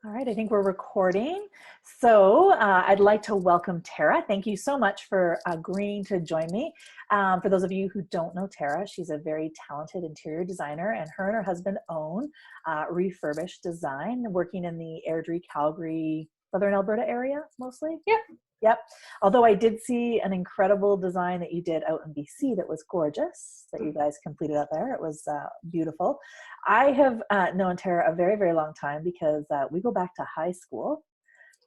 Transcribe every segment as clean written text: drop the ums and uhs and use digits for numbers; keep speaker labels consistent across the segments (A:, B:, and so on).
A: All right, I think we're recording. So I'd like to welcome Tara. Thank you so much for agreeing to join me. For those of you who don't know Tara, she's a very talented interior designer, and her husband own Refurbished Design, working in the Airdrie, Calgary, Southern Alberta area mostly.
B: Yep.
A: Yep. Although I did see an incredible design that you did out in BC that was gorgeous, that you guys completed out there. It was beautiful. I have known Tara a very, very long time because we go back to high school.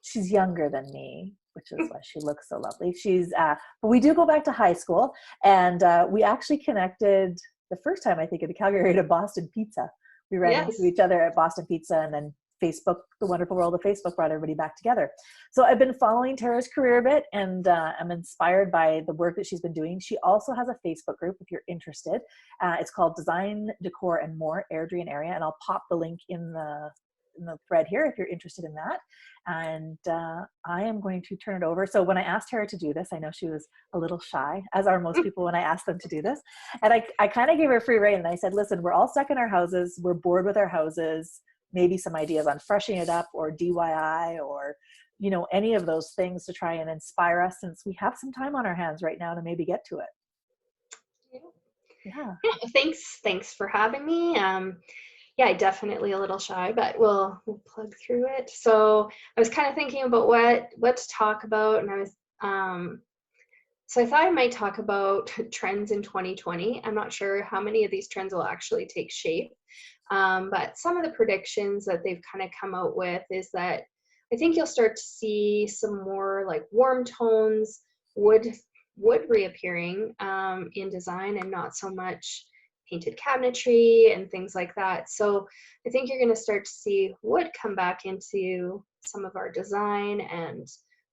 A: She's younger than me, which is why she looks so lovely. But we do go back to high school, and we actually connected the first time, I think, in the Calgary area to Boston Pizza. We ran
B: Yes.
A: into each other at Boston Pizza, and then Facebook, the wonderful world of Facebook, brought everybody back together. So I've been following Tara's career a bit, and I'm inspired by the work that she's been doing. She also has a Facebook group if you're interested. It's called Design, Decor, and More, Airdrie and Area, and I'll pop the link in the thread here if you're interested in that. And I am going to turn it over. So when I asked Tara to do this, I know she was a little shy, as are most people when I ask them to do this. And I kind of gave her free rein, and I said, listen, we're all stuck in our houses. We're bored with our houses. Maybe some ideas on freshening it up or DIY or, any of those things to try and inspire us, since we have some time on our hands right now to maybe get to it. Yeah.
B: Thanks for having me. Yeah, definitely a little shy, but we'll plug through it. So I was kind of thinking about what to talk about, and I was so I thought I might talk about trends in 2020. I'm not sure how many of these trends will actually take shape, but some of the predictions that they've kind of come out with is that I think you'll start to see some more like warm tones, wood reappearing in design, and not so much painted cabinetry and things like that. So I think you're going to start to see wood come back into some of our design and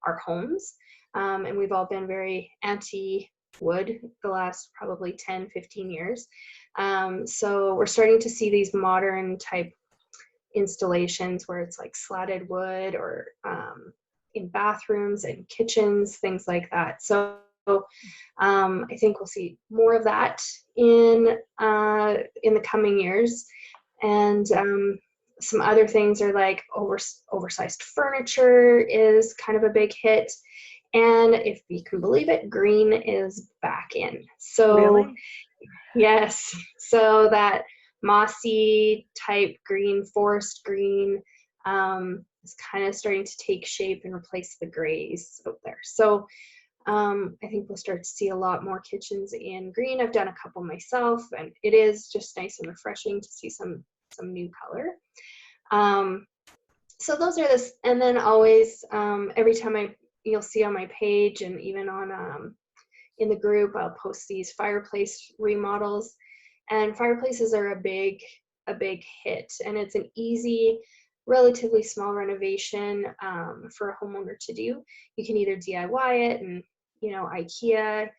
B: our homes. And we've all been very anti-wood the last probably 10, 15 years. So we're starting to see these modern type installations where it's like slatted wood, or in bathrooms and kitchens, things like that. So I think we'll see more of that in the coming years. And some other things are like oversized furniture is kind of a big hit. And if you can believe it, green is back in. So
A: Really?
B: Yes. So that mossy type green, forest green, is kind of starting to take shape and replace the grays out there. So I think we'll start to see a lot more kitchens in green. I've done a couple myself, and it is just nice and refreshing to see some new color. So those are this, and then always every time you'll see on my page, and even on in the group, I'll post these fireplace remodels, and fireplaces are a big hit, and it's an easy, relatively small renovation for a homeowner to do. You can either DIY it and IKEA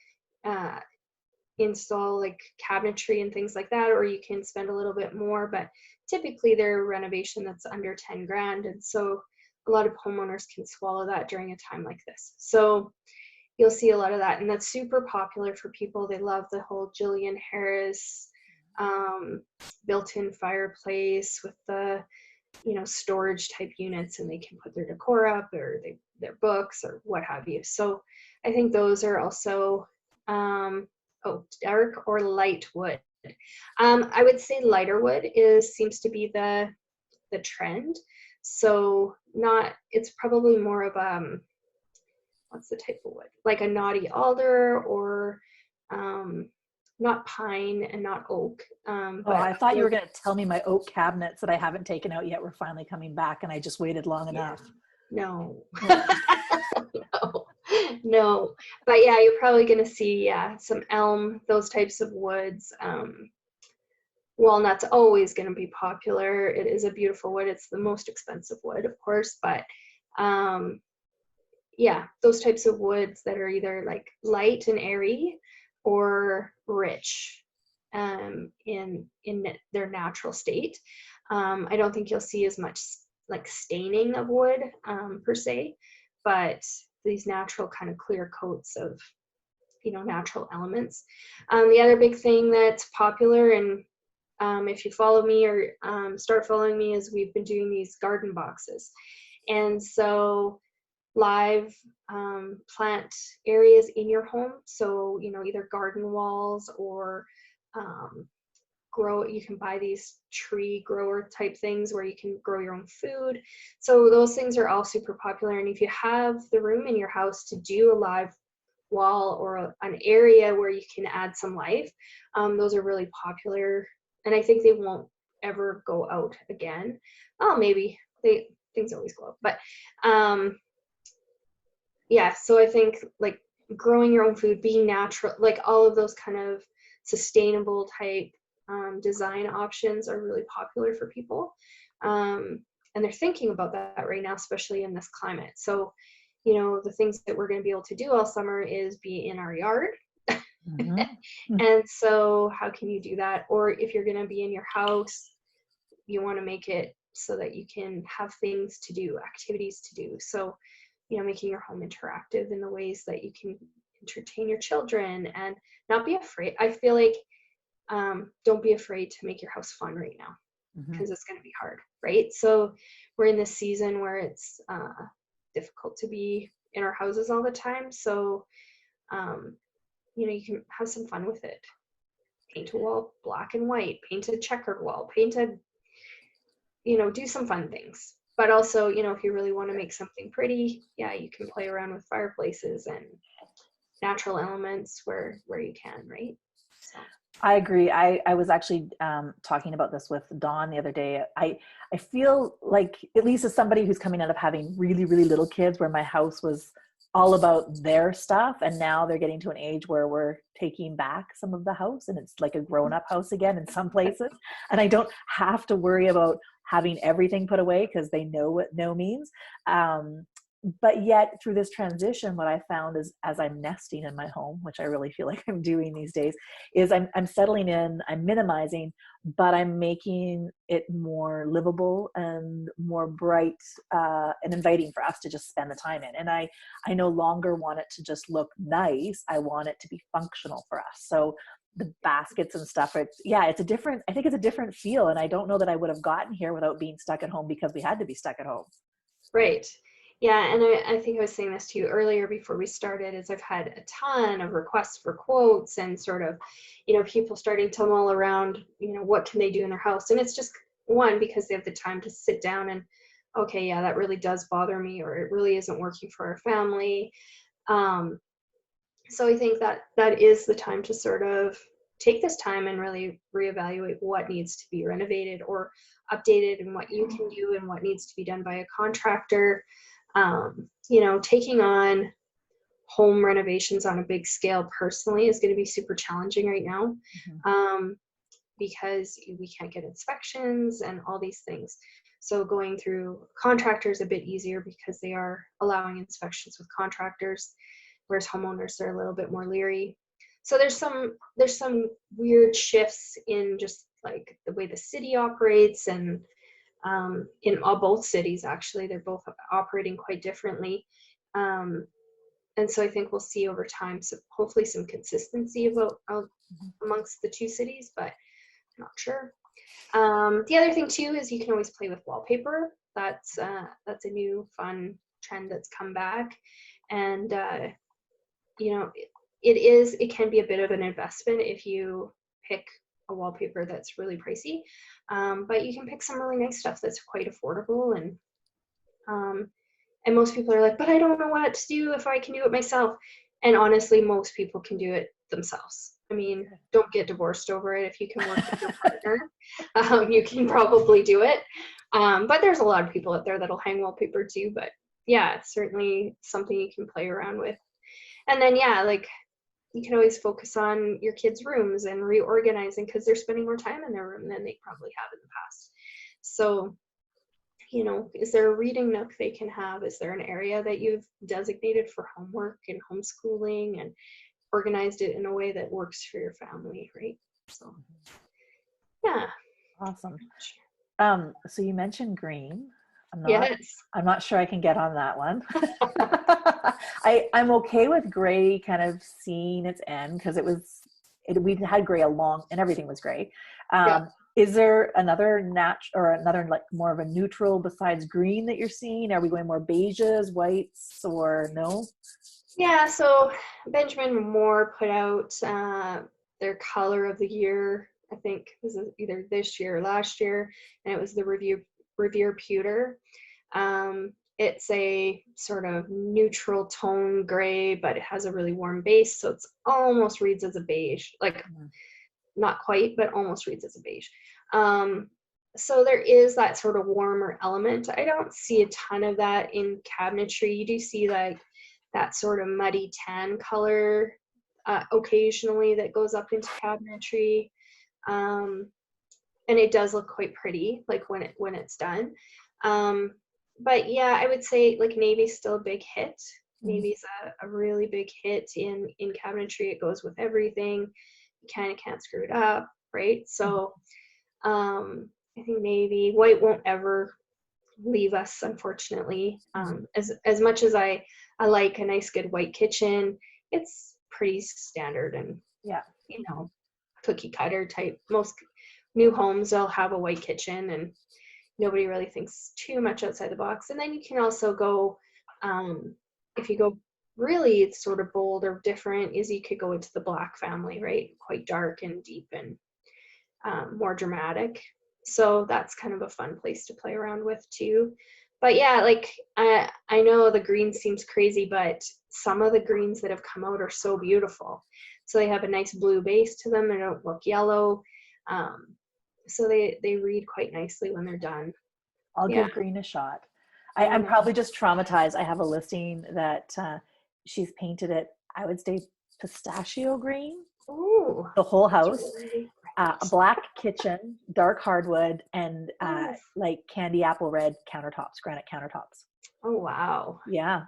B: install like cabinetry and things like that, or you can spend a little bit more, but typically they're a renovation that's under 10 grand, and so a lot of homeowners can swallow that during a time like this. So you'll see a lot of that, and that's super popular for people. They love the whole Jillian Harris built-in fireplace with the storage type units, and they can put their decor up, or their books, or what have you. So I think those are also dark or light wood. I would say lighter wood seems to be the trend. So it's probably more of what's the type of wood? Like a knotty alder, or not pine and not oak.
A: But I thought you were going to tell me my oak cabinets that I haven't taken out yet were finally coming back, and I just waited long enough.
B: No. No. But yeah, you're probably going to see some elm, those types of woods. Walnut's always going to be popular. It is a beautiful wood. It's the most expensive wood, of course, but those types of woods that are either like light and airy or rich in their natural state. I don't think you'll see as much like staining of wood per se, but these natural kind of clear coats of natural elements. The other big thing that's popular, and if you follow me or start following me, is we've been doing these garden boxes. And so live plant areas in your home. So, either garden walls or you can buy these tree grower type things where you can grow your own food. So those things are all super popular. And if you have the room in your house to do a live wall or an area where you can add some life, those are really popular. And I think they won't ever go out again. Oh, maybe things always go out, but yeah. So I think like growing your own food, being natural, like all of those kind of sustainable type design options are really popular for people. And they're thinking about that right now, especially in this climate. So, the things that we're going to be able to do all summer is be in our yard. Mm-hmm. And so how can you do that? Or if you're going to be in your house, you want to make it so that you can have things to do, activities to do. So, making your home interactive in the ways that you can entertain your children and not be afraid. I feel like don't be afraid to make your house fun right now, because it's going to be hard, right? So we're in this season where it's difficult to be in our houses all the time. So, you can have some fun with it. Paint a wall black and white, paint a checkered wall, do some fun things. But also, if you really want to make something pretty, yeah, you can play around with fireplaces and natural elements where you can, right? So.
A: I agree. I was actually talking about this with Dawn the other day. I feel like, at least as somebody who's coming out of having really, really little kids, where my house was all about their stuff, and now they're getting to an age where we're taking back some of the house and it's like a grown-up house again in some places, and I don't have to worry about having everything put away because they know what no means. But yet through this transition, what I found is, as I'm nesting in my home, which I really feel like I'm doing these days, is I'm settling in, I'm minimizing, but I'm making it more livable and more bright and inviting for us to just spend the time in. And I no longer want it to just look nice. I want it to be functional for us. So the baskets and stuff, I think it's a different feel. And I don't know that I would have gotten here without being stuck at home, because we had to be stuck at home.
B: Right. Yeah, and I think I was saying this to you earlier before we started, is I've had a ton of requests for quotes and sort of, people starting to mull around, what can they do in their house? And it's just, one, because they have the time to sit down and, okay, yeah, that really does bother me, or it really isn't working for our family. So I think that is the time to sort of take this time and really reevaluate what needs to be renovated or updated, and what you can do and what needs to be done by a contractor. Taking on home renovations on a big scale personally is going to be super challenging right now, because we can't get inspections and all these things. So going through contractors a bit easier, because they are allowing inspections with contractors, whereas homeowners are a little bit more leery. So there's some weird shifts in just like the way the city operates, and in both cities, actually, they're both operating quite differently. And so I think we'll see over time, so hopefully some consistency amongst the two cities, but I'm not sure. The other thing too is you can always play with wallpaper. That's a new fun trend that's come back. And, it can be a bit of an investment if you pick a wallpaper that's really pricey, but you can pick some really nice stuff that's quite affordable. And most people are like, but I don't know what to do if I can do it myself. And honestly, most people can do it themselves. I mean, don't get divorced over it. If you can work with your partner, you can probably do it. But there's a lot of people out there that'll hang wallpaper too. But yeah, it's certainly something you can play around with. And then, yeah, like you can always focus on your kids' rooms and reorganizing, because they're spending more time in their room than they probably have in the past. So, is there a reading nook they can have? Is there an area that you've designated for homework and homeschooling and organized it in a way that works for your family, right? So, yeah.
A: Awesome. So you mentioned green.
B: Yes.
A: I'm not sure I can get on that one. I'm okay with gray kind of seeing its end, because we had gray and everything was gray. Is there another like more of a neutral besides green that you're seeing? Are we going more beiges, whites, or no?
B: Yeah, so Benjamin Moore put out their color of the year, I think it was either this year or last year, and it was the Revere Pewter. It's a sort of neutral tone gray, but it has a really warm base, so it's almost reads as a beige, like not quite, but almost reads as a beige. So there is that sort of warmer element. I don't see a ton of that in cabinetry. You do see like that sort of muddy tan color occasionally that goes up into cabinetry. And it does look quite pretty, like when it's done. But yeah, I would say like navy's still a big hit. Navy's a really big hit in cabinetry. It goes with everything. You kind of can't screw it up, right? So I think navy. White won't ever leave us, unfortunately. As much as I like a nice good white kitchen, it's pretty standard and cookie cutter type. Most new homes, they'll have a white kitchen and nobody really thinks too much outside the box. And then you can also go, if you go really sort of bold or different, is you could go into the black family, right? Quite dark and deep and more dramatic. So that's kind of a fun place to play around with too. But yeah, like I know the green seems crazy, but some of the greens that have come out are so beautiful. So they have a nice blue base to them. They don't look yellow. So they read quite nicely when they're done.
A: I'll give green a shot. I'm probably just traumatized. I have a listing that she's painted it, I would say pistachio green.
B: Ooh,
A: the whole house. A black kitchen, dark hardwood, and like candy apple red countertops, granite countertops.
B: Oh, wow.
A: Yeah.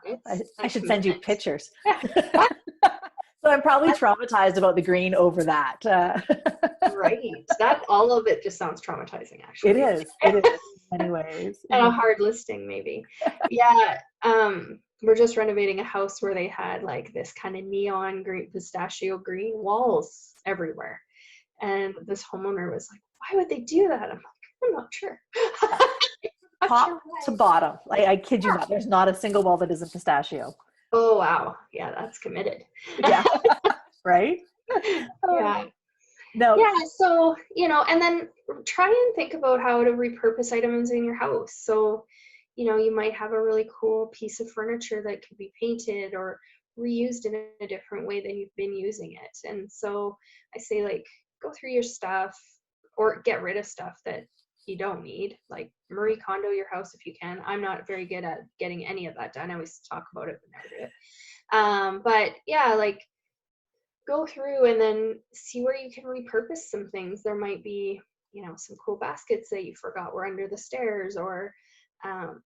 A: I should send you pictures. So I'm probably traumatized about the green over that.
B: Right. That all of it just sounds traumatizing, actually.
A: It is. It is. Anyways.
B: And a hard listing, maybe. Yeah. We're just renovating a house where they had like this kind of neon green, pistachio green walls everywhere. And this homeowner was like, why would they do that? I'm like, I'm not sure.
A: Top to bottom. Like, I kid you not. There's not a single wall that isn't pistachio.
B: Oh, wow. Yeah, that's committed.
A: Yeah. Right?
B: Yeah.
A: No.
B: Yeah, so, and then try and think about how to repurpose items in your house. So, you might have a really cool piece of furniture that could be painted or reused in a different way than you've been using it. And so I say, like, go through your stuff or get rid of stuff that you don't need. Like, Marie Kondo your house if you can. I'm not very good at getting any of that done. I always talk about it, but never do it. But yeah, like, go through and then see where you can repurpose some things. There might be, some cool baskets that you forgot were under the stairs, or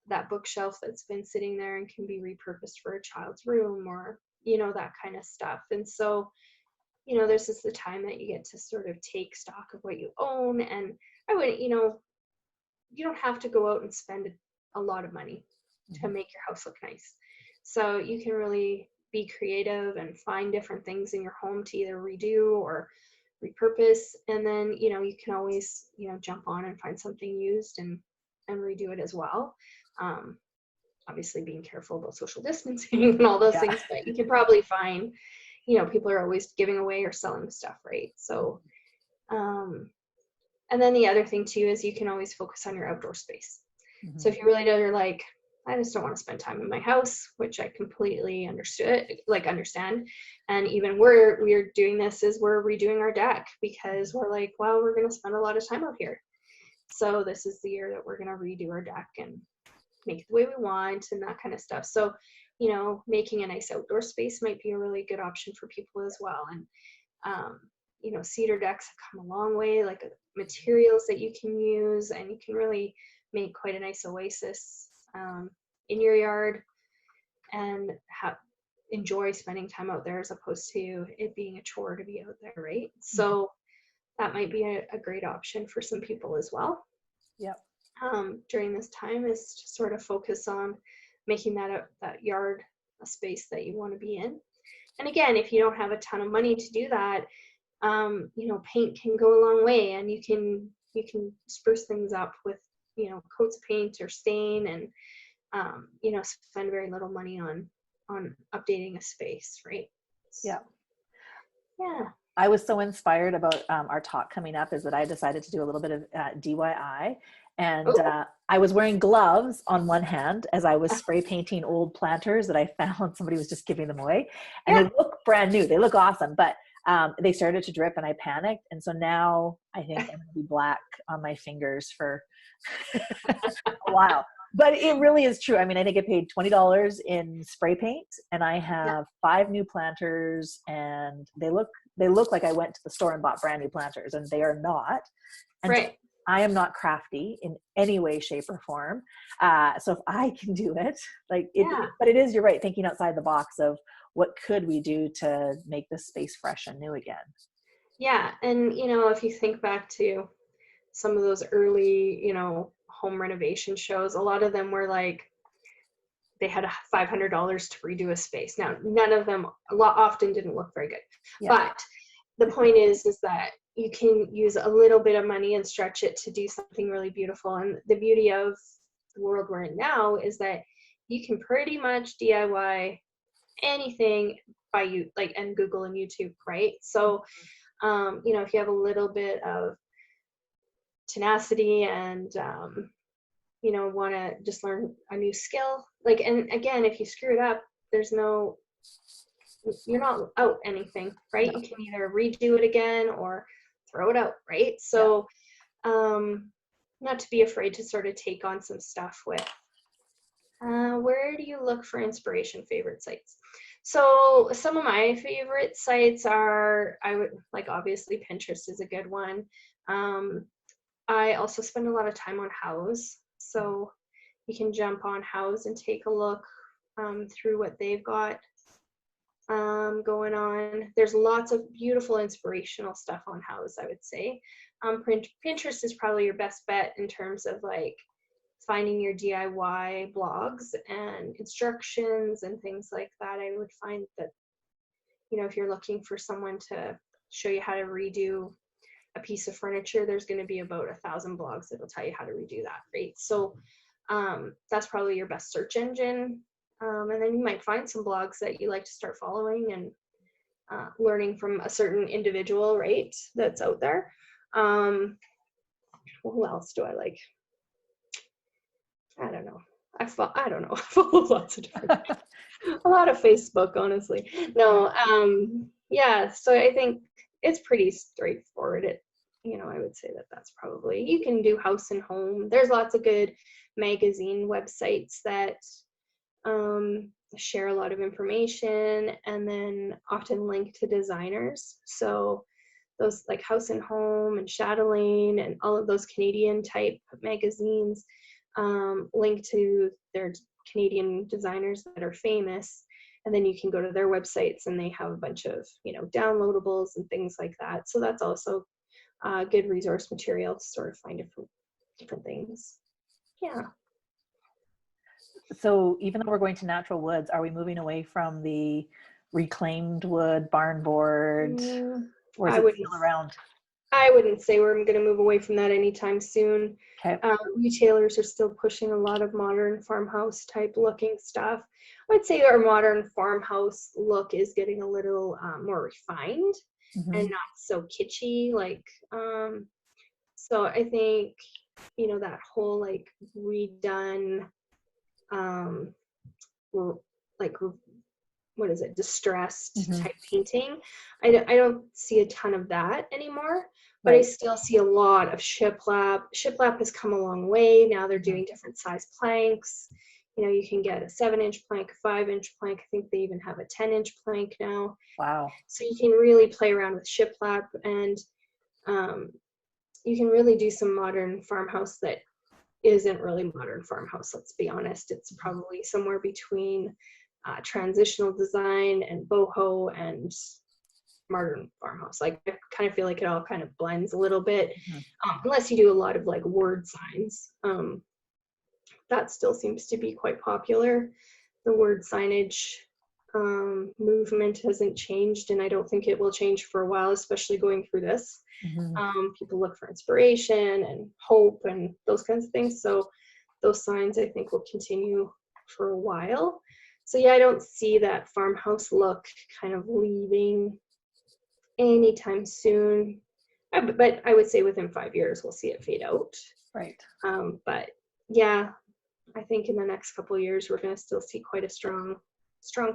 B: that bookshelf that's been sitting there and can be repurposed for a child's room, or, that kind of stuff. And so, there's just the time that you get to sort of take stock of what you own. And I would, you don't have to go out and spend a lot of money to make your house look nice. So you can really be creative and find different things in your home to either redo or repurpose. And then, you can always, jump on and find something used and redo it as well. Obviously being careful about social distancing and all those things, but you can probably find, people are always giving away or selling stuff, right? So, and then the other thing too is you can always focus on your outdoor space. So if you really are like, I just don't want to spend time in my house, which I completely understand. And even we're doing this is we're redoing our deck because we're like, well, we're going to spend a lot of time out here. So this is the year that we're going to redo our deck and make it the way we want and that kind of stuff. So, making a nice outdoor space might be a really good option for people as well. And, cedar decks have come a long way, like materials that you can use, and you can really make quite a nice oasis in your yard and enjoy spending time out there as opposed to it being a chore to be out there, right? So that might be a great option for some people as well.
A: Yep.
B: During this time is to sort of focus on making that yard a space that you want to be in. And again, if you don't have a ton of money to do that, paint can go a long way, and you can, you can spruce things up with, you know, coats of paint or stain, and you know, spend very little money on updating a space, right?
A: Yeah.
B: Yeah.
A: I was so inspired about our talk coming up is that I decided to do a little bit of DIY, and I was wearing gloves on one hand as I was spray painting old planters that I found somebody was just giving them away, and they look brand new. They look awesome, but they started to drip and I panicked. And so now I think I'm going to be black on my fingers for a while. But it really is true. I mean, I think I paid $20 in spray paint, and I have 5 new planters, and they look like I went to the store and bought brand new planters, and they are not. And
B: right.
A: I am not crafty in any way, shape, or form. So if I can do it, like it, but it is, you're right, thinking outside the box of what could we do to make this space fresh and new again. Yeah.
B: And, you know, if you think back to some of those early, you know, home renovation shows, a lot of them were like, they had $500 to redo a space. Now, none of them, often didn't look very good. Yeah. But the point is that you can use a little bit of money and stretch it to do something really beautiful. And the beauty of the world we're in now is that you can pretty much DIY anything by you, like, and Google and YouTube, right? So, you know, if you have a little bit of tenacity and, you know, want to just learn a new skill, like, and again, if you screw it up, you're not out anything, right? No. You can either redo it again or throw it out, right? So, not to be afraid to sort of take on some stuff with, where do you look for inspiration, favorite sites? So some of my favorite sites are, I would like, obviously Pinterest is a good one. I also spend a lot of time on Houzz. So you can jump on Houzz and take a look through what they've got going on. There's lots of beautiful inspirational stuff on Houzz, I would say. Pinterest is probably your best bet in terms of like finding your DIY blogs and instructions and things like that. I would find that, you know, if you're looking for someone to show you how to redo a piece of furniture, there's going to be about 1,000 blogs that will tell you how to redo that, right? So that's probably your best search engine. And then you might find some blogs that you like to start following and learning from a certain individual, right, that's out there. Who else do I like? I don't know. I follow lots of different, a lot of Facebook, honestly. No, yeah, so I think it's pretty straightforward. You know, I would say that that's probably, you can do House and Home. There's lots of good magazine websites that share a lot of information and then often link to designers. So those like House and Home and Chatelaine and all of those Canadian type magazines link to their Canadian designers that are famous, and then you can go to their websites and they have a bunch of, you know, downloadables and things like that. So that's also good resource material to sort of find different things. Yeah.
A: So even though we're going to natural woods, are we moving away from the reclaimed wood, barn board, or is it still around?
B: I wouldn't say we're going to move away from that anytime soon.
A: Okay.
B: Retailers are still pushing a lot of modern farmhouse type looking stuff. I would say our modern farmhouse look is getting a little more refined and not so kitschy. Like, so I think, you know, that whole like redone, like, what is it, distressed type painting. I don't see a ton of that anymore, but I still see a lot of shiplap. Shiplap has come a long way. Now they're doing different size planks. You know, you can get a 7-inch plank, a 5-inch plank. I think they even have a 10-inch plank now.
A: Wow.
B: So you can really play around with shiplap, and you can really do some modern farmhouse that isn't really modern farmhouse, let's be honest. It's probably somewhere between transitional design and boho and modern farmhouse. Like, I kind of feel like it all kind of blends a little bit, unless you do a lot of like word signs. That still seems to be quite popular, the word signage. movement hasn't changed, and I don't think it will change for a while, especially going through this. People look for inspiration and hope and those kinds of things. So those signs I think will continue for a while. So yeah, I don't see that farmhouse look kind of leaving anytime soon. But I would say within 5 years we'll see it fade out.
A: Right.
B: But yeah, I think in the next couple of years we're going to still see quite a strong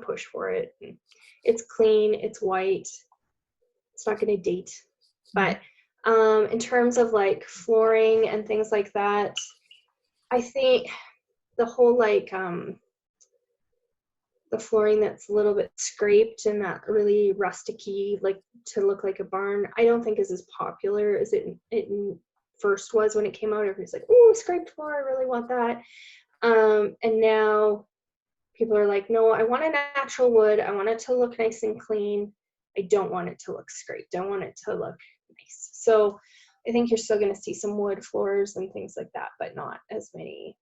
B: push for it. And it's clean, it's white, it's not going to date. But in terms of like flooring and things like that, I think the whole like the flooring that's a little bit scraped and that really rusticy, like to look like a barn, I don't think is as popular as it first was when it came out. Everybody's like, "Ooh, scraped floor, I really want that." And now people are like, "No, I want a natural wood. I want it to look nice and clean. I don't want it to look scraped. I want it to look nice." So I think you're still going to see some wood floors and things like that, but not as many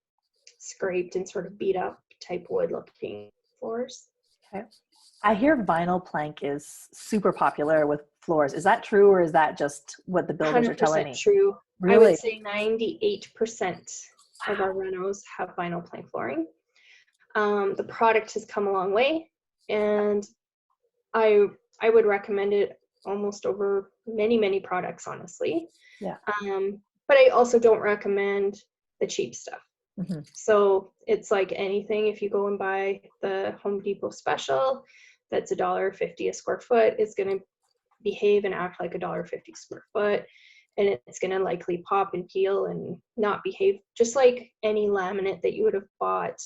B: scraped and sort of beat up type wood looking floors.
A: Okay. I hear vinyl plank is super popular with floors. Is that true, or is that just what the builders are telling me?
B: 100% true.
A: Really?
B: I would say 98% of our renos have vinyl plank flooring. The product has come a long way, and I would recommend it almost over many products, honestly.
A: Yeah.
B: But I also don't recommend the cheap stuff. So it's like anything. If you go and buy the Home Depot special, that's $1.50 a square foot, it's going to behave and act like $1.50 a square foot, and it's going to likely pop and peel and not behave just like any laminate that you would have bought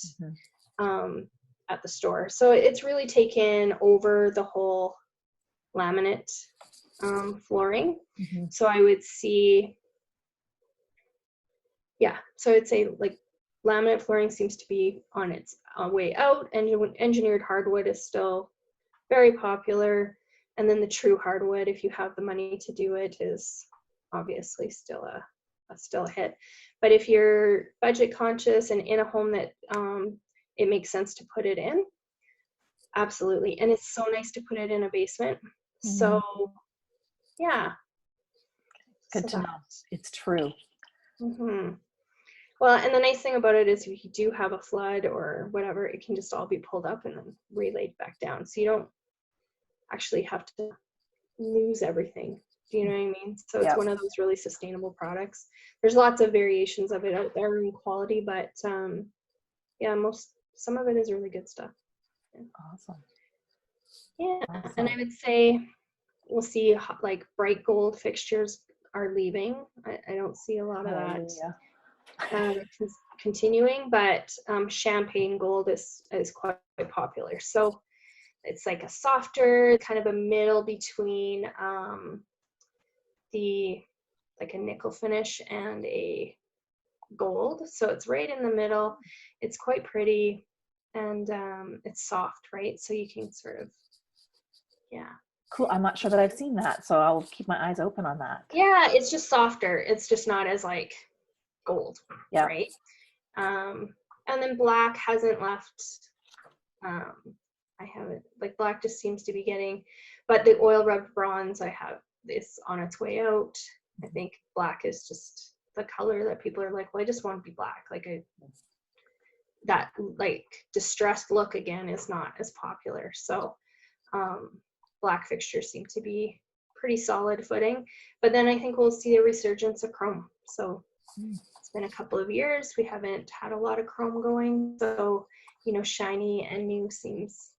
B: at the store. So it's really taken over the whole laminate flooring. So I would see, so I'd say like laminate flooring seems to be on its way out, and engineered hardwood is still very popular. And then the true hardwood, if you have the money to do it, is obviously still a hit. But if you're budget conscious and in a home that it makes sense to put it in, absolutely. And it's so nice to put it in a basement. So yeah.
A: Good to know. It's true.
B: Well, and the nice thing about it is if you do have a flood or whatever, it can just all be pulled up and then relayed back down. So you don't actually have to lose everything. Do you know what I mean? So it's one of those really sustainable products. There's lots of variations of it out there in quality, but some of it is really good stuff.
A: Awesome.
B: And I would say we'll see like bright gold fixtures are leaving. I don't see a lot of that continuing, but champagne gold is quite popular. So it's like a softer, kind of a middle between like a nickel finish and a gold. So it's right in the middle. It's quite pretty, and it's soft, right? So you can sort of,
A: Cool. I'm not sure that I've seen that, so I'll keep my eyes open on that.
B: Yeah, it's just softer. It's just not as like gold, right? And then black hasn't left. I haven't, like, black just seems to be getting, but the oil rubbed bronze, I have this on its way out. I think black is just the color that people are like, well, I just want to be black. Like that like distressed look again is not as popular. So black fixtures seem to be pretty solid footing, but then I think we'll see a resurgence of chrome. So it's been a couple of years, we haven't had a lot of chrome going, so shiny and new seems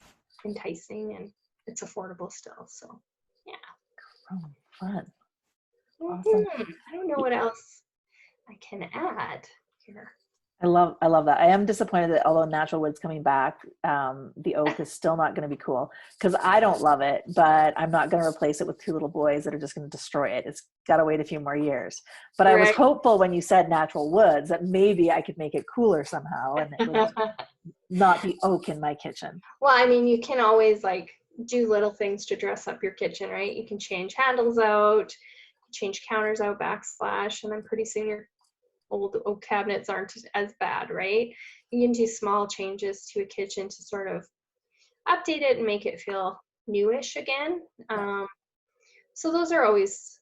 B: enticing, and it's affordable still. So
A: Chrome, fun. Awesome.
B: I don't know what else I can add here.
A: I love that. I am disappointed that although natural wood's coming back, the oak is still not going to be cool, because I don't love it, but I'm not going to replace it with two little boys that are just going to destroy it. It's got to wait a few more years. But I was hopeful when you said natural woods that maybe I could make it cooler somehow and it would not be oak in my kitchen.
B: Well, I mean, you can always like do little things to dress up your kitchen, right? You can change handles out, change counters out, backsplash, and then pretty soon your old oak cabinets aren't as bad, right? You can do small changes to a kitchen to sort of update it and make it feel newish again. So those are always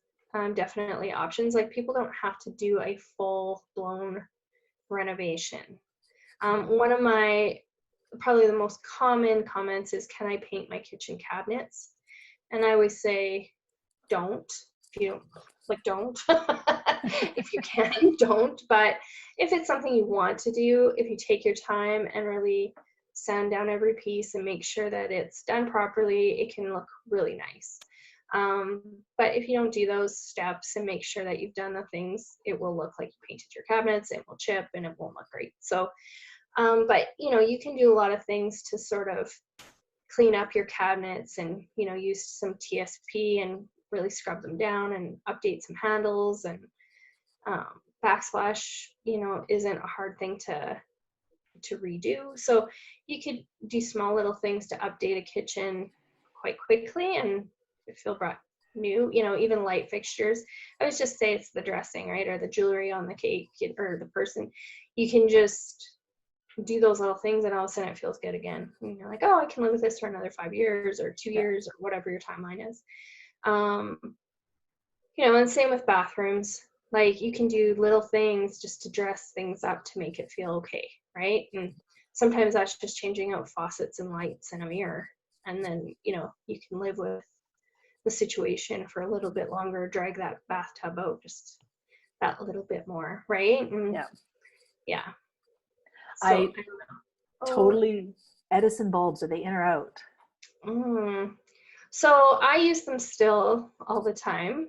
B: definitely options. Like, people don't have to do a full blown renovation. One of my probably the most common comments is, can I paint my kitchen cabinets? And I always say, don't. If you don't, like, don't. If you can, don't. But if it's something you want to do, if you take your time and really sand down every piece and make sure that it's done properly, it can look really nice. But if you don't do those steps and make sure that you've done the things, it will look like you painted your cabinets, it will chip, and it won't look great. So, but you can do a lot of things to sort of clean up your cabinets and, use some TSP and really scrub them down and update some handles, and backsplash, isn't a hard thing to redo. So you could do small little things to update a kitchen quite quickly and feel brought new, even light fixtures. I would just say it's the dressing, right? Or the jewelry on the cake or the person. You can just do those little things and all of a sudden it feels good again. And you're like, oh, I can live with this for another 5 years or 2 years or whatever your timeline is. And same with bathrooms. Like, you can do little things just to dress things up to make it feel okay, right? And sometimes that's just changing out faucets and lights and a mirror. And then, you can live with the situation for a little bit longer, drag that bathtub out just that little bit more, right? And yeah. So,
A: I don't know. Totally. Edison bulbs, are they in or out?
B: So I use them still all the time.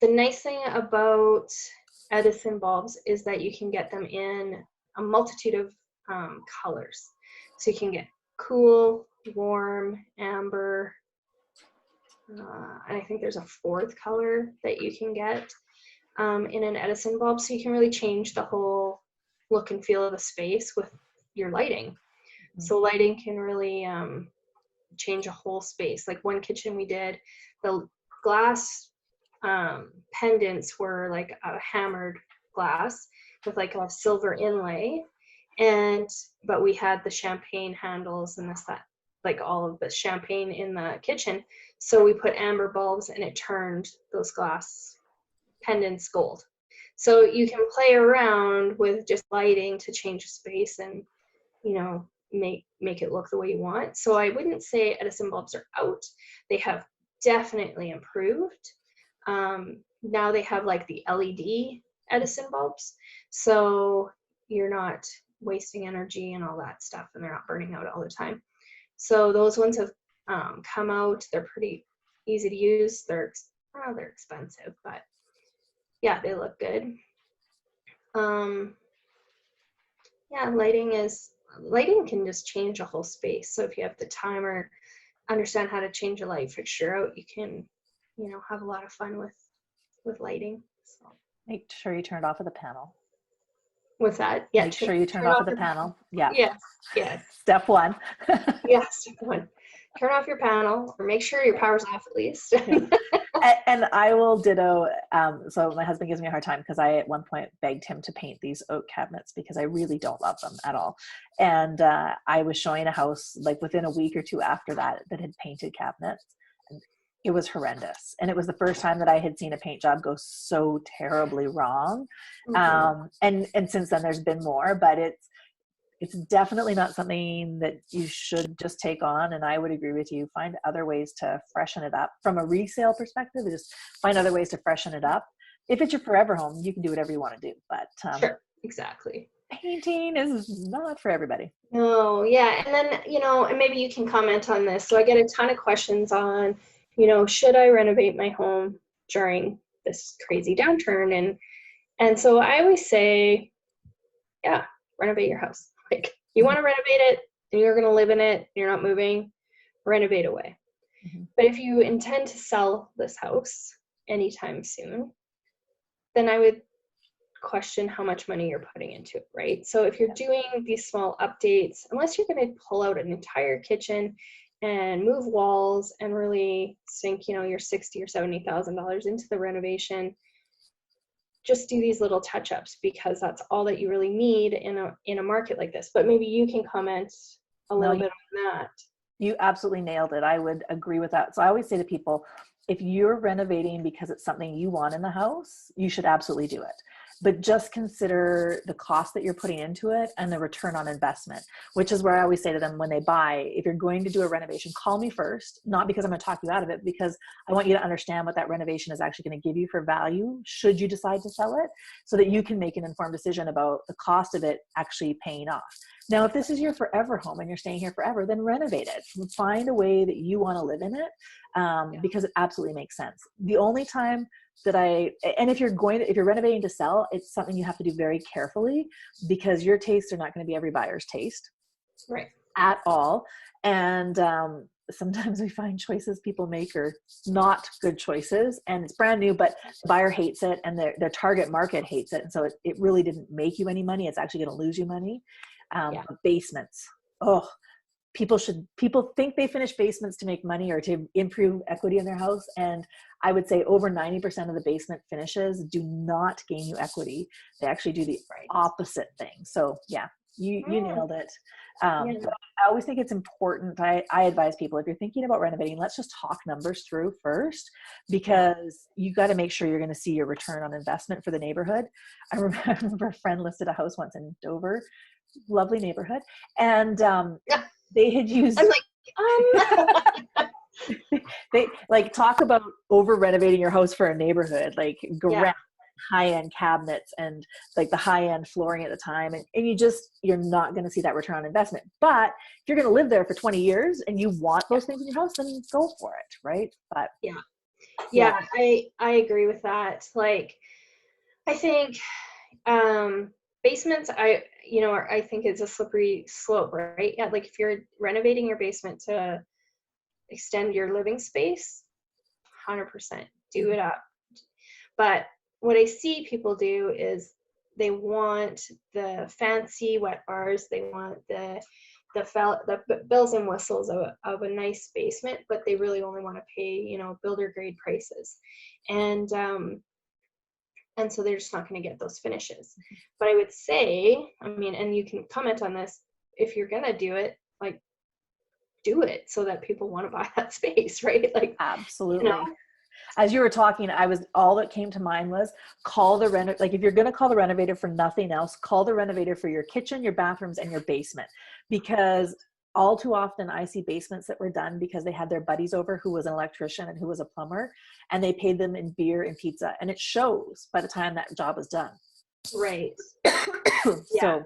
B: The nice thing about Edison bulbs is that you can get them in a multitude of colors. So you can get cool, warm, amber, and I think there's a fourth color that you can get in an Edison bulb. So you can really change the whole look and feel of the space with your lighting. Mm-hmm. So lighting can really change a whole space. Like, one kitchen we did, the glass pendants were like a hammered glass with like a silver inlay, but we had the champagne handles and that, like all of the champagne in the kitchen. So we put amber bulbs and it turned those glass pendants gold. So you can play around with just lighting to change a space and, make it look the way you want. So I wouldn't say Edison bulbs are out. They have definitely improved. Now they have like the LED Edison bulbs. So you're not wasting energy and all that stuff, and they're not burning out all the time. So those ones have come out. They're pretty easy to use. They're expensive, but yeah, they look good. Lighting can just change a whole space. So if you have the time or understand how to change a light fixture out, you can, have a lot of fun with lighting. So
A: make sure you turn it off with the panel.
B: What's that? Yeah.
A: Make sure you turn off with the panel. Yeah.
B: Yes.
A: Step one.
B: Step one. Turn off your panel, or make sure your power's off at least.
A: And I will ditto. So my husband gives me a hard time because I at one point begged him to paint these oak cabinets because I really don't love them at all. And I was showing a house like within a week or two after that had painted cabinets. And it was horrendous. And it was the first time that I had seen a paint job go so terribly wrong. Mm-hmm. And since then there's been more, but it's definitely not something that you should just take on. And I would agree with you. Find other ways to freshen it up. From a resale perspective, just find other ways to freshen it up. If it's your forever home, you can do whatever you want to do. But
B: sure, exactly.
A: Painting is not for everybody.
B: No, yeah. And then, and maybe you can comment on this. So I get a ton of questions on, should I renovate my home during this crazy downturn? And so I always say, yeah, renovate your house. Like, you want to renovate it and you're going to live in it, you're not moving, renovate away. Mm-hmm. But if you intend to sell this house anytime soon, then I would question how much money you're putting into it, right? So if you're doing these small updates, unless you're going to pull out an entire kitchen and move walls and really sink, your $60,000 or $70,000 into the renovation, just do these little touch-ups because that's all that you really need in a market like this. But maybe you can comment a little bit on that.
A: You absolutely nailed it. I would agree with that. So I always say to people, if you're renovating because it's something you want in the house, you should absolutely do it. But just consider the cost that you're putting into it and the return on investment, which is where I always say to them when they buy, if you're going to do a renovation, call me first, not because I'm going to talk you out of it, because I want you to understand what that renovation is actually going to give you for value should you decide to sell it, so that you can make an informed decision about the cost of it actually paying off. Now, if this is your forever home and you're staying here forever, then renovate it. Find a way that you want to live in it, because it absolutely makes sense. The only time that and if you're renovating to sell, it's something you have to do very carefully, because your tastes are not going to be every buyer's taste,
B: right,
A: at all. And sometimes we find choices people make are not good choices, and it's brand new, but the buyer hates it and their target market hates it. And so it really didn't make you any money. It's actually going to lose you money. Basements. Oh, people think they finish basements to make money or to improve equity in their house. And I would say over 90% of the basement finishes do not gain you equity. They actually do the opposite thing. So yeah, you nailed it. But I always think it's important. I advise people, if you're thinking about renovating, let's just talk numbers through first, because you got to make sure you're going to see your return on investment for the neighborhood. I remember a friend listed a house once in Dover, lovely neighborhood. And, they had used,
B: I'm like,
A: they like talk about over renovating your house for a neighborhood, like high-end cabinets and like the high-end flooring at the time. And you're not going to see that return on investment. But if you're going to live there for 20 years and you want those things in your house, then go for it. Right. But
B: I agree with that. Like, I think, basements, I think it's a slippery slope, right? Yeah, like if you're renovating your basement to extend your living space, 100% do it up. But what I see people do is they want the fancy wet bars, they want the bells and whistles of a nice basement, but they really only want to pay, builder grade prices. And so they're just not going to get those finishes. But I would say, and you can comment on this, if you're going to do it, like, do it so that people want to buy that space, right? Like,
A: absolutely. As you were talking, all that came to mind was like if you're going to call the renovator for nothing else, call the renovator for your kitchen, your bathrooms, and your basement. Because all too often I see basements that were done because they had their buddies over who was an electrician and who was a plumber, and they paid them in beer and pizza, and it shows by the time that job is done.
B: Right.
A: So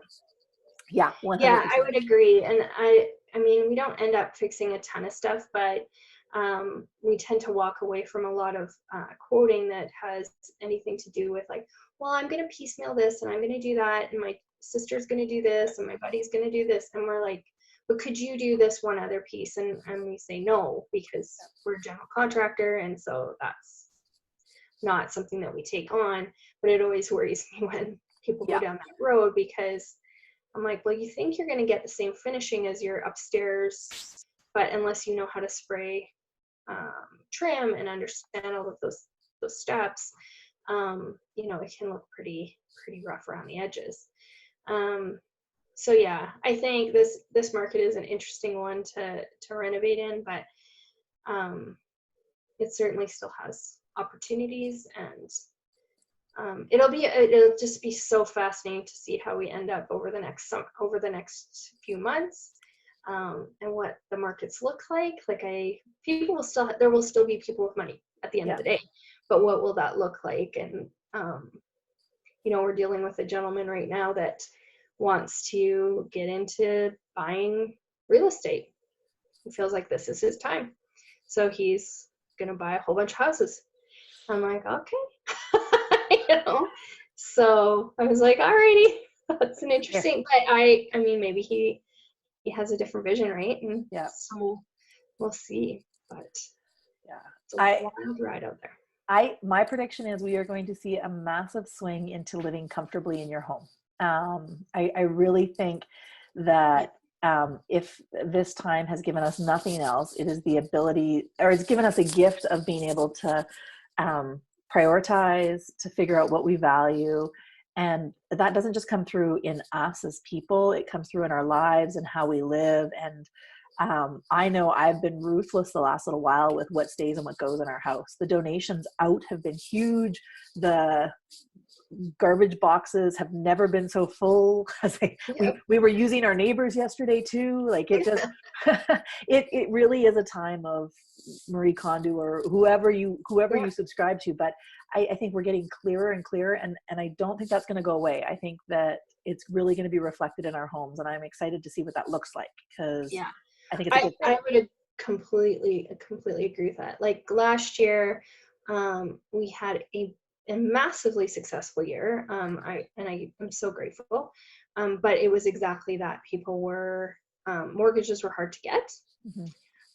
A: yeah, 100%.
B: Yeah, I would agree. And I mean, we don't end up fixing a ton of stuff, but we tend to walk away from a lot of quoting that has anything to do with like, well, I'm going to piecemeal this and I'm going to do that, and my sister's going to do this and my buddy's going to do this, and we're like, but could you do this one other piece? And we say no, because we're a general contractor, and so that's not something that we take on. But it always worries me when people go down that road, because I'm like, well, you think you're going to get the same finishing as your upstairs, but unless you know how to spray trim and understand all of those steps, it can look pretty rough around the edges. So yeah, I think this market is an interesting one to renovate in, but it certainly still has opportunities, and it'll just be so fascinating to see how we end up over the next few months, and what the markets look like. Like there will still be people with money at the end of the day, but what will that look like? And we're dealing with a gentleman right now that wants to get into buying real estate. He feels like this is his time, so he's gonna buy a whole bunch of houses. I'm like, okay. So I was like, alrighty, that's an interesting, but I mean, maybe he has a different vision, right? And so we'll see. But it's a wild ride out there.
A: My prediction is we are going to see a massive swing into living comfortably in your home. I really think that if this time has given us nothing else, it is the ability, or it's given us a gift of being able to prioritize, to figure out what we value, And that doesn't just come through in us as people, it comes through in our lives and how we live. And I know I've been ruthless the last little while with what stays and what goes in our house. The donations out have been huge. The garbage boxes have never been so full. We were using our neighbors yesterday too. Like it just, it really is a time of Marie Kondo or whoever you subscribe to. But I think we're getting clearer and clearer, and I don't think that's going to go away. I think that it's really going to be reflected in our homes, and I'm excited to see what that looks like, because I think it's a good thing.
B: I would completely agree with that. Like last year, we had a massively successful year. I'm so grateful. But it was exactly that. People were, mortgages were hard to get.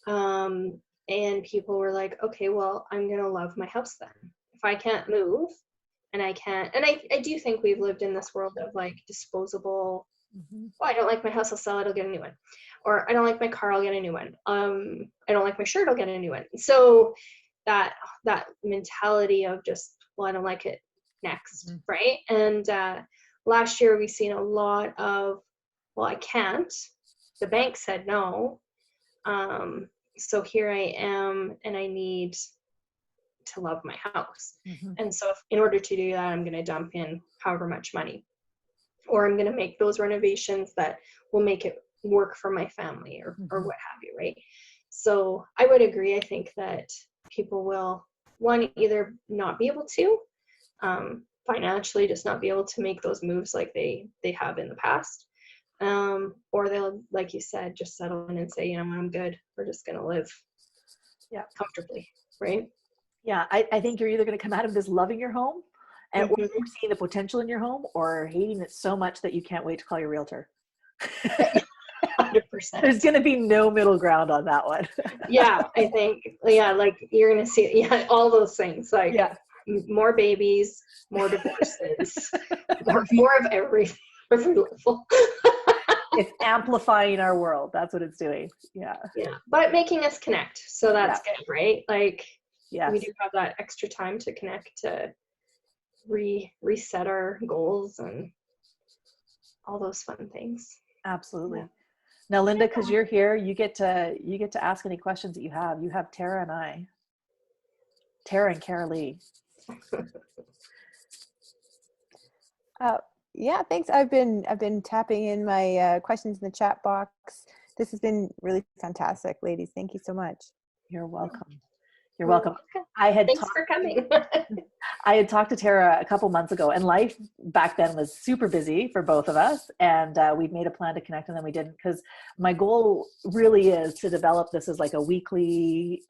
B: And people were like, okay, well, I'm going to love my house then. If I can't move and I do think we've lived in this world of like disposable, oh, I don't like my house, I'll sell it, I'll get a new one. Or I don't like my car, I'll get a new one. I don't like my shirt, I'll get a new one. So that mentality of just, well, I don't like it, next, right? And last year we've seen a lot of, well, I can't. The bank said no. So here I am, and I need to love my house. And so in order to do that, I'm going to dump in however much money, or I'm going to make those renovations that will make it work for my family, or what have you, right? So I would agree. I think that people will, one, either not be able to, financially just not be able to make those moves like they have in the past. Or they'll, like you said, just settle in and say, you know, I'm good. We're just going to live comfortably, right?
A: Yeah, I think you're either going to come out of this loving your home and or seeing the potential in your home, or hating it so much that you can't wait to call your realtor.
B: 100%.
A: There's going to be no middle ground on that one.
B: I think, like you're going to see, all those things, like more babies, more divorces, more of every level.
A: It's amplifying our world. That's what it's doing. Yeah.
B: But making us connect. So that's good, right? Like, we do have that extra time to connect, to reset our goals and all those fun things.
A: Absolutely. Now, Linda, because you're here, you get to ask any questions that you have. You have Tara and Cara Lee.
C: Yeah, thanks. I've been tapping in my questions in the chat box. This has been really fantastic, ladies. Thank you so much.
A: You're welcome. You're welcome. Thanks
B: for coming.
A: I had talked to Tara a couple months ago, and life back then was super busy for both of us. And we'd made a plan to connect, and then we didn't, because my goal really is to develop this as like a weekly,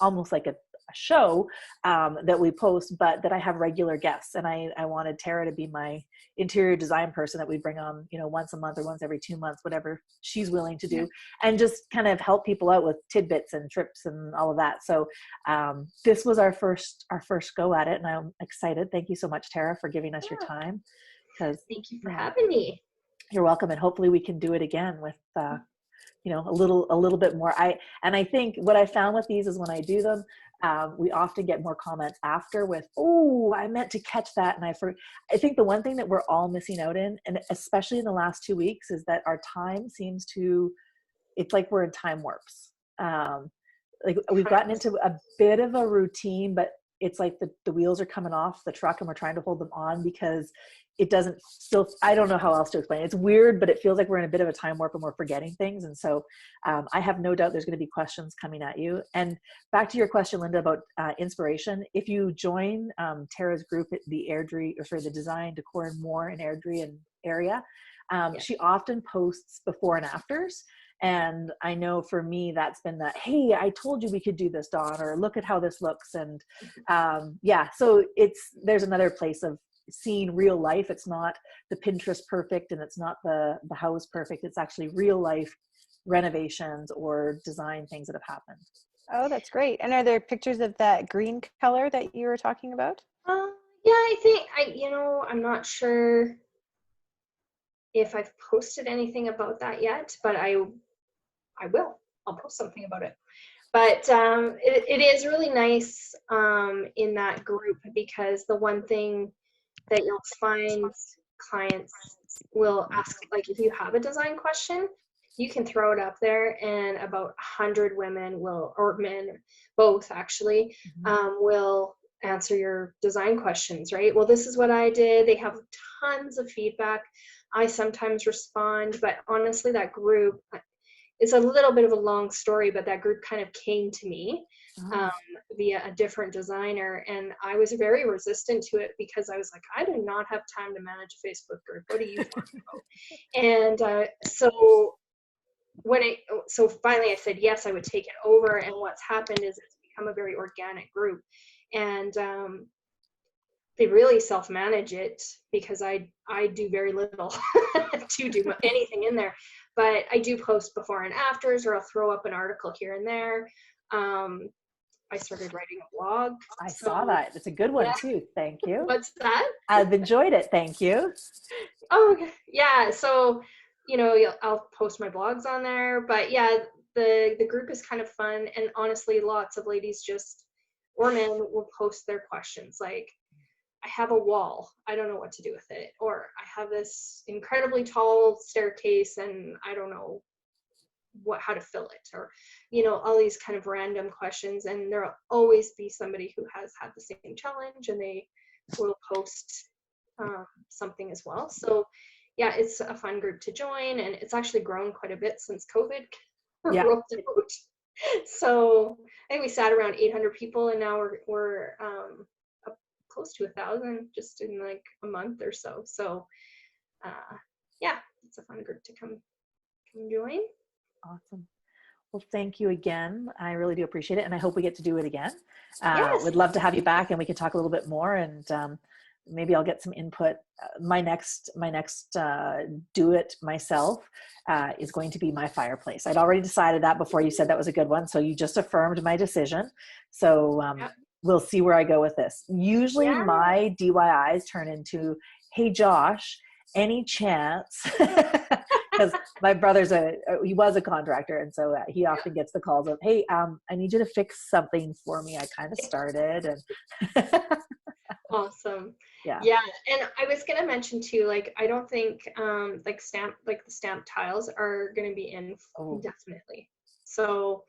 A: almost like a show that we post, but that I have regular guests. And I wanted Tara to be my interior design person that we bring on, once a month or once every 2 months, whatever she's willing to do, and just kind of help people out with tidbits and trips and all of that. So this was our first go at it, and I'm excited. Thank you so much, Tara, for giving us your time.
B: Thank you for having me.
A: You're welcome, and hopefully we can do it again with a little bit more. I think what I found with these is when I do them, we often get more comments after with, oh, I meant to catch that. And I think the one thing that we're all missing out in, and especially in the last 2 weeks, is that our time it's like we're in time warps. Like we've gotten into a bit of a routine, but it's like the wheels are coming off the truck and we're trying to hold them on, because it doesn't still, I don't know how else to explain it. It's weird, but it feels like we're in a bit of a time warp and we're forgetting things. And so I have no doubt there's going to be questions coming at you. And back to your question, Linda, about inspiration. If you join Tara's group at the the Design, Decor and More in Airdrie and area, she often posts before and afters. And I know for me, that's been that, hey, I told you we could do this, Dawn, or look at how this looks. And so there's another place of seeing real life. It's not the Pinterest perfect, and it's not the house perfect. It's actually real life renovations or design things that have happened.
C: Oh, that's great. And are there pictures of that green color that you were talking about?
B: I think I'm not sure if I've posted anything about that yet, but I will. I'll post something about it. But it is really nice in that group, because the one thing that you'll find clients will ask, like if you have a design question, you can throw it up there and about 100 women will, or men, both actually, will answer your design questions, right? Well, this is what I did. They have tons of feedback. I sometimes respond, but honestly, that group, it's a little bit of a long story, but that group kind of came to me via a different designer, and I was very resistant to it because I was like, I do not have time to manage a Facebook group. What are you talking about? And so finally I said yes, I would take it over, and what's happened is it's become a very organic group, and they really self-manage it because I do very little to do anything in there, but I do post before and afters, or I'll throw up an article here and there. I started writing a blog.
A: I saw that. It's a good one too. Thank you.
B: What's that?
A: I've enjoyed it. Thank you.
B: Oh, okay. Yeah. So, I'll post my blogs on there, but yeah, the group is kind of fun. And honestly, lots of ladies or men will post their questions. Like, I have a wall, I don't know what to do with it. Or I have this incredibly tall staircase and I don't know how to fill it, or all these kind of random questions, and there'll always be somebody who has had the same challenge and they will post something as well. So yeah, it's a fun group to join, and it's actually grown quite a bit since COVID rolled out. So I think we sat around 800 people, and now we're up close to 1,000 just in like a month or so. So yeah, it's a fun group to come join.
A: Awesome. Well, thank you again. I really do appreciate it. And I hope we get to do it again.
B: Yes.
A: Would love to have you back and we can talk a little bit more, and maybe I'll get some input. My next do it myself is going to be my fireplace. I'd already decided that before you said that was a good one. So you just affirmed my decision. So we'll see where I go with this. Usually my DIYs turn into, hey, Josh, any chance? Because my brother's he was a contractor, and so he often gets the calls of, hey, I need you to fix something for me. I kind of started, and
B: awesome.
A: Yeah.
B: And I was gonna mention too, like, I don't think the stamp tiles are gonna be in indefinitely. So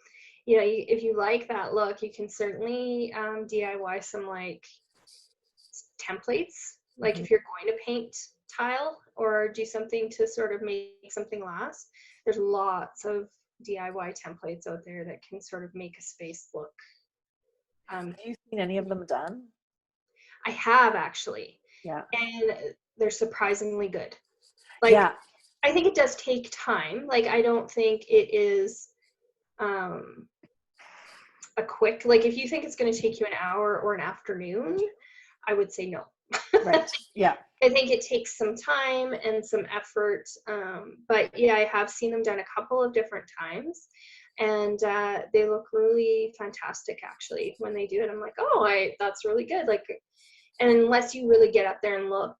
B: if you like that look, you can certainly DIY some like templates, like if you're going to paint tile or do something to sort of make something last. There's lots of DIY templates out there that can sort of make a space look.
A: Have you seen any of them done?
B: I have, actually.
A: Yeah.
B: And they're surprisingly good. Like, yeah. I think it does take time. Like, I don't think it is a quick, like if you think it's going to take you an hour or an afternoon, I would say no.
A: Right. Yeah.
B: I think it takes some time and some effort. But yeah, I have seen them done a couple of different times, and they look really fantastic actually when they do it. I'm like, oh, that's really good. Like, and unless you really get up there and look,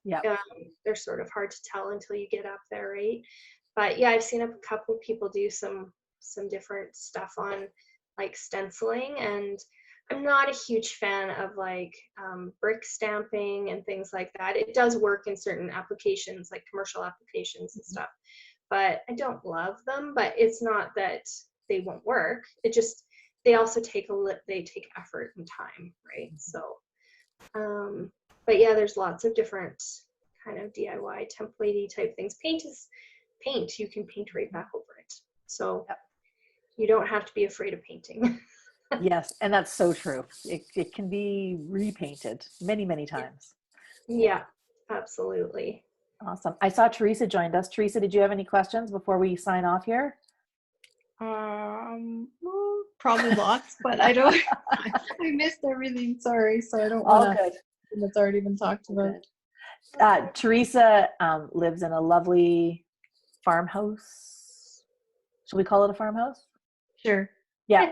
B: they're sort of hard to tell until you get up there, right? But yeah, I've seen a couple of people do some different stuff on like stenciling, and I'm not a huge fan of like brick stamping and things like that. It does work in certain applications, like commercial applications and stuff, but I don't love them. But it's not that they won't work. It just, they also take effort and time, right? So, but yeah, there's lots of different kind of DIY templatey type things. Paint is paint. You can paint right back over it. So you don't have to be afraid of painting.
A: Yes, and that's so true. It can be repainted many, many times.
B: Yeah, absolutely.
A: Awesome. I saw Teresa joined us. Teresa, did you have any questions before we sign off here?
D: Well, probably lots, but I don't. I missed everything. Sorry, so I don't want to. That's already been talked about.
A: Teresa lives in a lovely farmhouse. Should we call it a farmhouse?
D: Sure.
A: Yeah.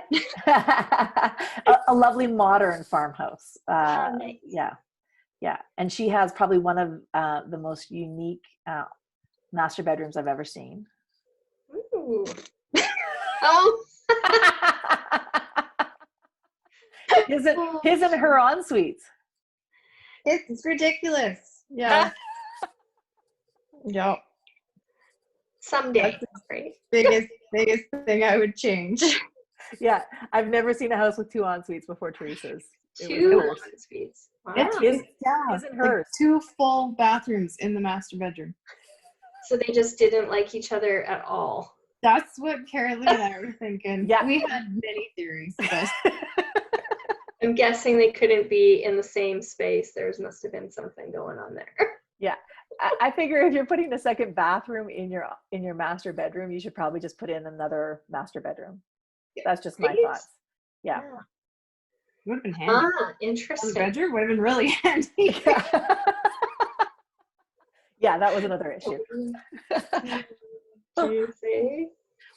A: a lovely modern farmhouse.
B: Nice.
A: Yeah. And she has probably one of the most unique master bedrooms I've ever seen.
B: Ooh. Oh.
A: His and her en suites.
D: It's ridiculous. Yeah. Yep.
B: Someday,
D: That's
B: right?
D: biggest thing I would change.
A: Yeah, I've never seen a house with 2 en suites before Teresa's. It was
B: Two
A: hers.
B: suites. Wow.
A: Isn't hers.
D: Like 2 full bathrooms in the master bedroom.
B: So they just didn't like each other at all.
D: That's what Caroline and I were thinking.
A: Yeah.
D: We had many theories, but
B: I'm guessing they couldn't be in the same space. There must have been something going on there.
A: Yeah, I figure if you're putting a second bathroom in your master bedroom, you should probably just put in another master bedroom. That's just my thoughts. Yeah.
D: would have been handy.
B: Interesting.
D: The bedroom would have been really handy.
A: Yeah, that was another issue.
B: Do you see?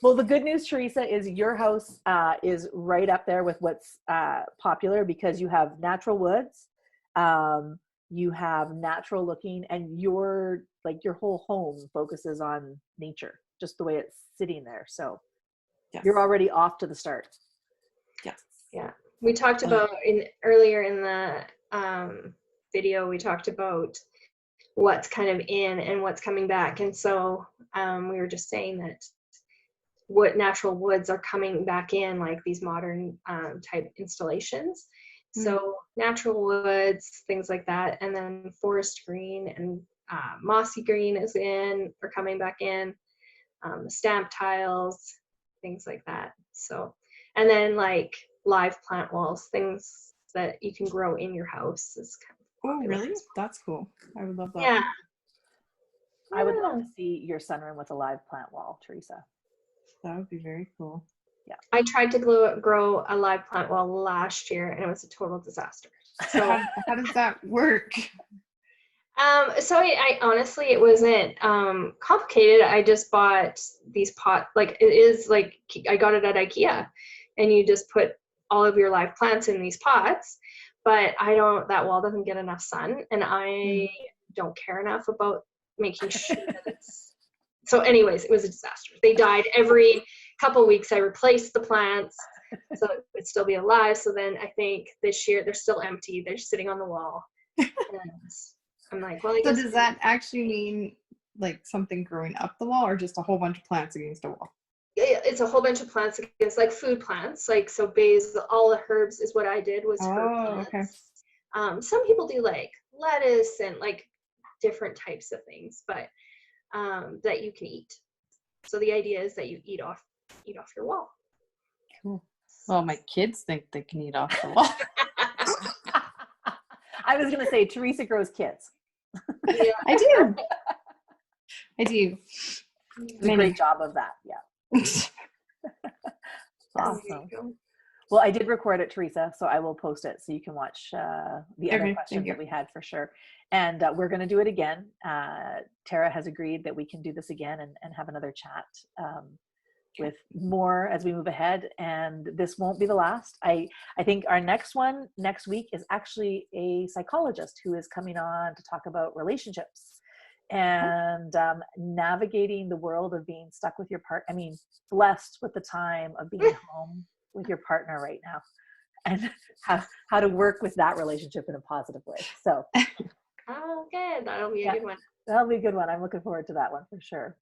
A: Well, the good news, Teresa, is your house is right up there with what's popular because you have natural woods, you have natural looking, and your whole home focuses on nature, just the way it's sitting there. So you're already off to the start.
D: Yes.
B: Yeah. We talked about earlier in the video, we talked about what's kind of in and what's coming back. And so we were just saying that what natural woods are coming back in, like these modern type installations. So natural woods, things like that. And then forest green and mossy green are coming back in, stamp tiles, things like that. So, and then like live plant walls, things that you can grow in your house is kind of popular.
D: Oh, really? That's cool. I would love that.
B: Yeah.
A: I would love to see your sunroom with a live plant wall, Teresa.
D: That would be very cool.
A: Yeah.
B: I tried to grow a live plant wall last year and it was a total disaster. So
D: how does that work?
B: So I honestly, it wasn't complicated. I just bought these pot, like it is like, I got it at IKEA and you just put all of your live plants in these pots, but that wall doesn't get enough sun and I don't care enough about making sure that it's, so anyways, it was a disaster. They died every couple of weeks. I replaced the plants so it would still be alive. So then I think this year they're still empty. They're sitting on the wall. And I'm like, well, I guess.
D: So does that actually mean like something growing up the wall or just a whole bunch of plants against a wall?
B: It's a whole bunch of plants against like food plants. Like, so basil, all the herbs is what I did was herb plants. Okay. Some people do like lettuce and like different types of things, but that you can eat. So the idea is that you eat off your wall.
D: Cool. Well, my kids think they can eat off the wall.
A: I was going to say Teresa grows kids.
B: Yeah.
D: I do. I do.
A: A great job of that. Yeah. Awesome. Well, I did record it, Teresa, so I will post it so you can watch the other questions that we had for sure. And we're going to do it again. Tara has agreed that we can do this again and have another chat with more as we move ahead. And this won't be the last. I think our next one next week is actually a psychologist who is coming on to talk about relationships and navigating the world of being stuck with your partner. I mean, blessed with the time of being home with your partner right now and how to work with that relationship in a positive way. So
B: oh, good. That'll be a good one.
A: That'll be a good one. I'm looking forward to that one for sure.